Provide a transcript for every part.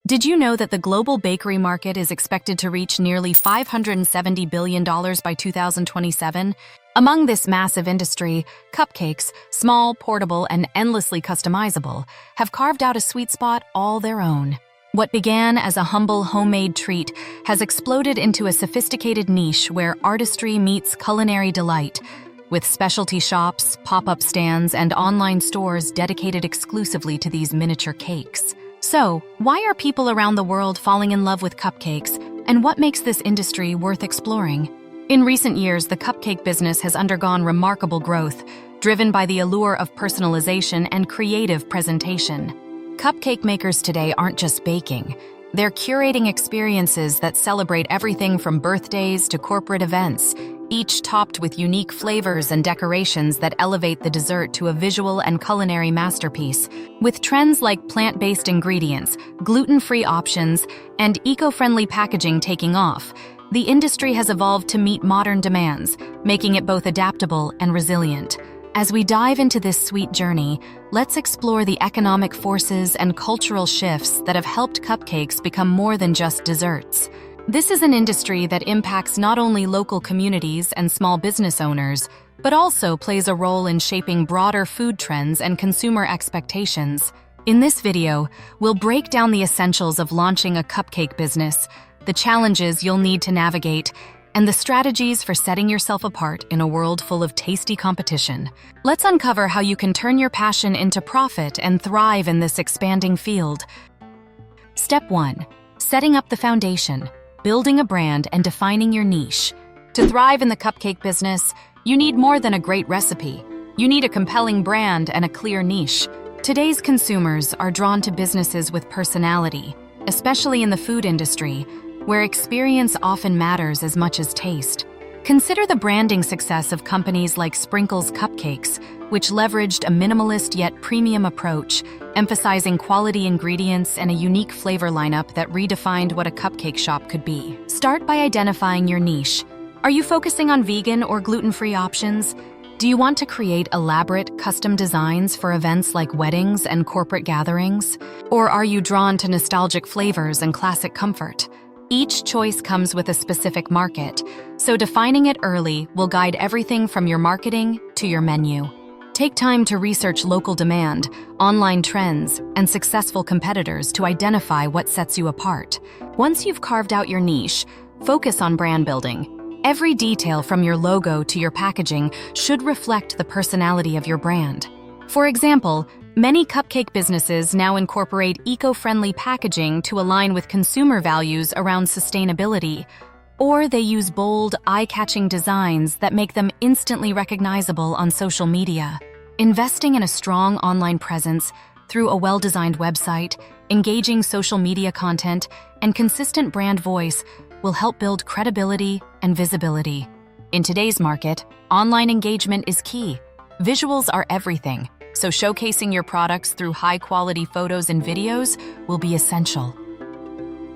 Did you know that the global bakery market is expected to reach nearly $570 billion by 2027? Among this massive industry, cupcakes, small, portable, and endlessly customizable, have carved out a sweet spot all their own. What began as a humble homemade treat has exploded into a sophisticated niche where artistry meets culinary delight, with specialty shops, pop-up stands, and online stores dedicated exclusively to these miniature cakes. So, why are people around the world falling in love with cupcakes, and what makes this industry worth exploring? In recent years, the cupcake business has undergone remarkable growth, driven by the allure of personalization and creative presentation. Cupcake makers today aren't just baking. They're curating experiences that celebrate everything from birthdays to corporate events, each topped with unique flavors and decorations that elevate the dessert to a visual and culinary masterpiece. With trends like plant-based ingredients, gluten-free options, and eco-friendly packaging taking off, the industry has evolved to meet modern demands, making it both adaptable and resilient. As we dive into this sweet journey, let's explore the economic forces and cultural shifts that have helped cupcakes become more than just desserts. This is an industry that impacts not only local communities and small business owners, but also plays a role in shaping broader food trends and consumer expectations. In this video, we'll break down the essentials of launching a cupcake business, the challenges you'll need to navigate, and the strategies for setting yourself apart in a world full of tasty competition. Let's uncover how you can turn your passion into profit and thrive in this expanding field. Step 1. Setting up the foundation. Building a brand and defining your niche. To thrive in the cupcake business, you need more than a great recipe. You need a compelling brand and a clear niche. Today's consumers are drawn to businesses with personality, especially in the food industry, where experience often matters as much as taste. Consider the branding success of companies like Sprinkles Cupcakes, which leveraged a minimalist yet premium approach, emphasizing quality ingredients and a unique flavor lineup that redefined what a cupcake shop could be. Start by identifying your niche. Are you focusing on vegan or gluten-free options? Do you want to create elaborate, custom designs for events like weddings and corporate gatherings? Or are you drawn to nostalgic flavors and classic comfort? Each choice comes with a specific market, so defining it early will guide everything from your marketing to your menu. Take time to research local demand, online trends, and successful competitors to identify what sets you apart. Once you've carved out your niche, focus on brand building. Every detail from your logo to your packaging should reflect the personality of your brand. For example, many cupcake businesses now incorporate eco-friendly packaging to align with consumer values around sustainability, or they use bold, eye-catching designs that make them instantly recognizable on social media. Investing in a strong online presence through a well-designed website, engaging social media content, and consistent brand voice will help build credibility and visibility. In today's market, online engagement is key. Visuals are everything, so showcasing your products through high-quality photos and videos will be essential.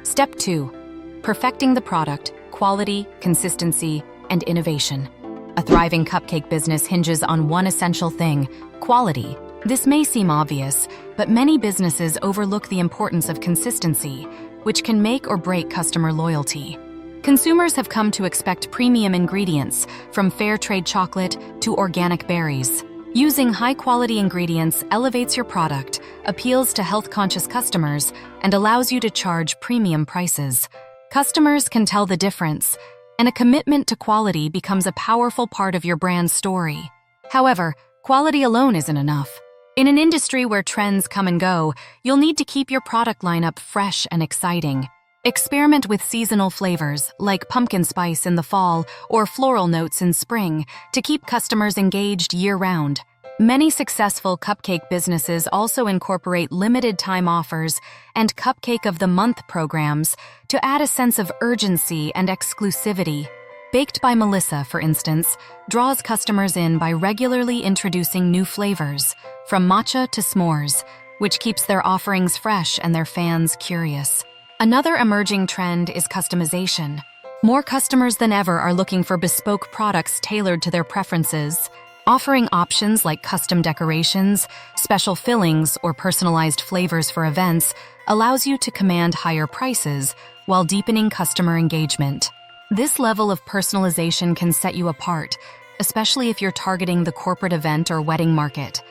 Step 2. Perfecting the product, quality, consistency, and innovation. A thriving cupcake business hinges on one essential thing: quality. This may seem obvious, but many businesses overlook the importance of consistency, which can make or break customer loyalty. Consumers have come to expect premium ingredients, from fair trade chocolate to organic berries. Using high-quality ingredients elevates your product, appeals to health-conscious customers, and allows you to charge premium prices. Customers can tell the difference, and a commitment to quality becomes a powerful part of your brand's story. However, quality alone isn't enough. In an industry where trends come and go, you'll need to keep your product lineup fresh and exciting. Experiment with seasonal flavors, like pumpkin spice in the fall or floral notes in spring, to keep customers engaged year-round. Many successful cupcake businesses also incorporate limited-time offers and Cupcake of the Month programs to add a sense of urgency and exclusivity. Baked by Melissa, for instance, draws customers in by regularly introducing new flavors, from matcha to s'mores, which keeps their offerings fresh and their fans curious. Another emerging trend is customization. More customers than ever are looking for bespoke products tailored to their preferences. Offering options like custom decorations, special fillings, or personalized flavors for events allows you to command higher prices while deepening customer engagement. This level of personalization can set you apart, especially if you're targeting the corporate event or wedding market.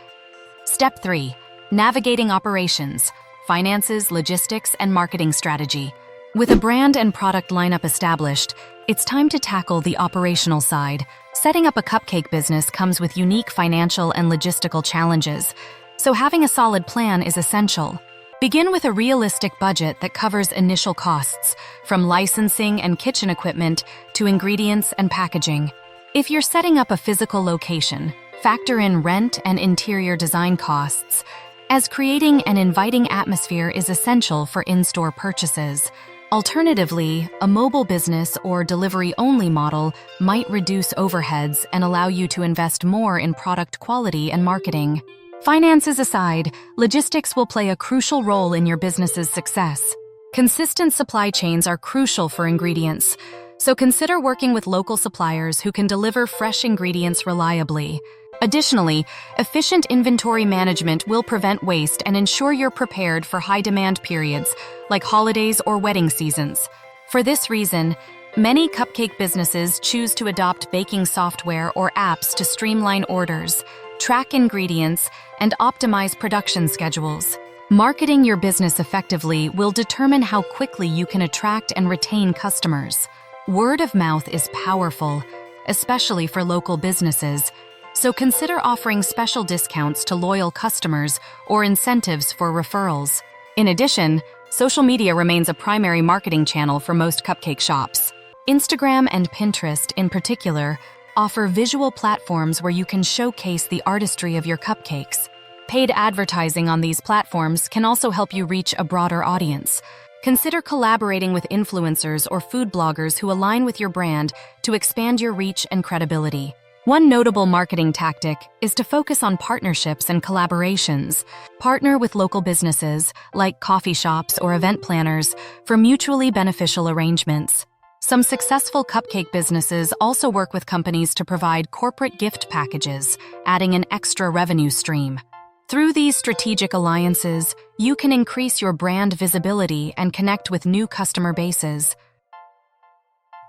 Step 3. Navigating operations, finances, logistics, and marketing strategy. With a brand and product lineup established, it's time to tackle the operational side. Setting up a cupcake business comes with unique financial and logistical challenges, so having a solid plan is essential. Begin with a realistic budget that covers initial costs, from licensing and kitchen equipment to ingredients and packaging. If you're setting up a physical location, factor in rent and interior design costs, as creating an inviting atmosphere is essential for in-store purchases. Alternatively, a mobile business or delivery-only model might reduce overheads and allow you to invest more in product quality and marketing. Finances aside, logistics will play a crucial role in your business's success. Consistent supply chains are crucial for ingredients, so consider working with local suppliers who can deliver fresh ingredients reliably. Additionally, efficient inventory management will prevent waste and ensure you're prepared for high-demand periods, like holidays or wedding seasons. For this reason, many cupcake businesses choose to adopt baking software or apps to streamline orders, track ingredients, and optimize production schedules. Marketing your business effectively will determine how quickly you can attract and retain customers. Word of mouth is powerful, especially for local businesses, so consider offering special discounts to loyal customers or incentives for referrals. In addition, social media remains a primary marketing channel for most cupcake shops. Instagram and Pinterest, in particular, offer visual platforms where you can showcase the artistry of your cupcakes. Paid advertising on these platforms can also help you reach a broader audience. Consider collaborating with influencers or food bloggers who align with your brand to expand your reach and credibility. One notable marketing tactic is to focus on partnerships and collaborations. Partner with local businesses, like coffee shops or event planners, for mutually beneficial arrangements. Some successful cupcake businesses also work with companies to provide corporate gift packages, adding an extra revenue stream. Through these strategic alliances, you can increase your brand visibility and connect with new customer bases.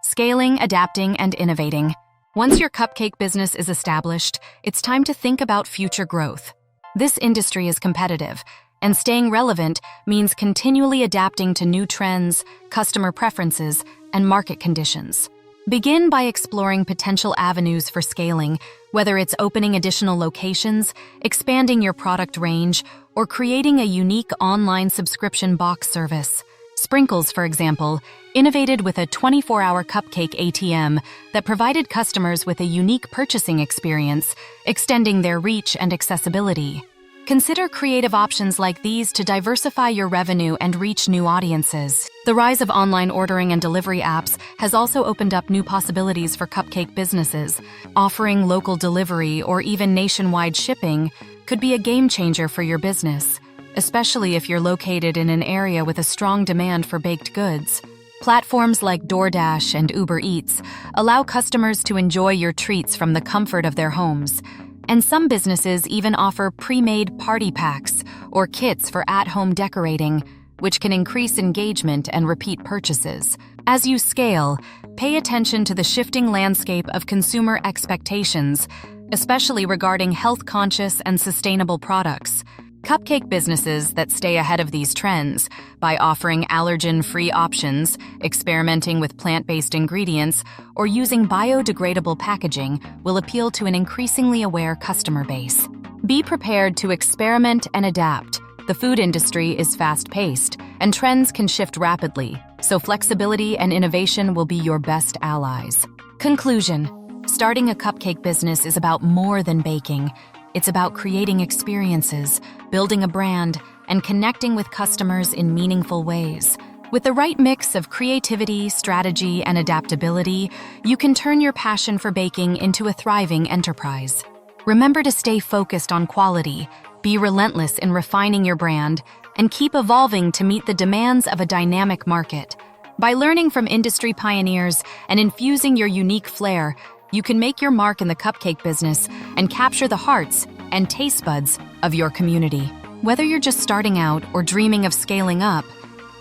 Scaling, adapting, and innovating. Once your cupcake business is established, it's time to think about future growth. This industry is competitive, and staying relevant means continually adapting to new trends, customer preferences, and market conditions. Begin by exploring potential avenues for scaling, whether it's opening additional locations, expanding your product range, or creating a unique online subscription box service. Sprinkles, for example, innovated with a 24-hour cupcake ATM that provided customers with a unique purchasing experience, extending their reach and accessibility. Consider creative options like these to diversify your revenue and reach new audiences. The rise of online ordering and delivery apps has also opened up new possibilities for cupcake businesses. Offering local delivery or even nationwide shipping could be a game changer for your business, especially if you're located in an area with a strong demand for baked goods. Platforms like DoorDash and Uber Eats allow customers to enjoy your treats from the comfort of their homes. And some businesses even offer pre-made party packs or kits for at-home decorating, which can increase engagement and repeat purchases. As you scale, pay attention to the shifting landscape of consumer expectations, especially regarding health-conscious and sustainable products. Cupcake businesses that stay ahead of these trends by offering allergen-free options, experimenting with plant-based ingredients, or using biodegradable packaging will appeal to an increasingly aware customer base. Be prepared to experiment and adapt. The food industry is fast-paced, and trends can shift rapidly, so flexibility and innovation will be your best allies. Conclusion: starting a cupcake business is about more than baking. It's about creating experiences, building a brand, and connecting with customers in meaningful ways. With the right mix of creativity, strategy, and adaptability, you can turn your passion for baking into a thriving enterprise. Remember to stay focused on quality, be relentless in refining your brand, and keep evolving to meet the demands of a dynamic market. By learning from industry pioneers and infusing your unique flair, you can make your mark in the cupcake business and capture the hearts and taste buds of your community. Whether you're just starting out or dreaming of scaling up,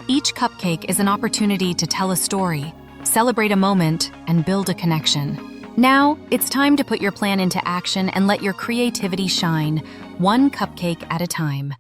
each cupcake is an opportunity to tell a story, celebrate a moment, and build a connection. Now, it's time to put your plan into action and let your creativity shine, one cupcake at a time.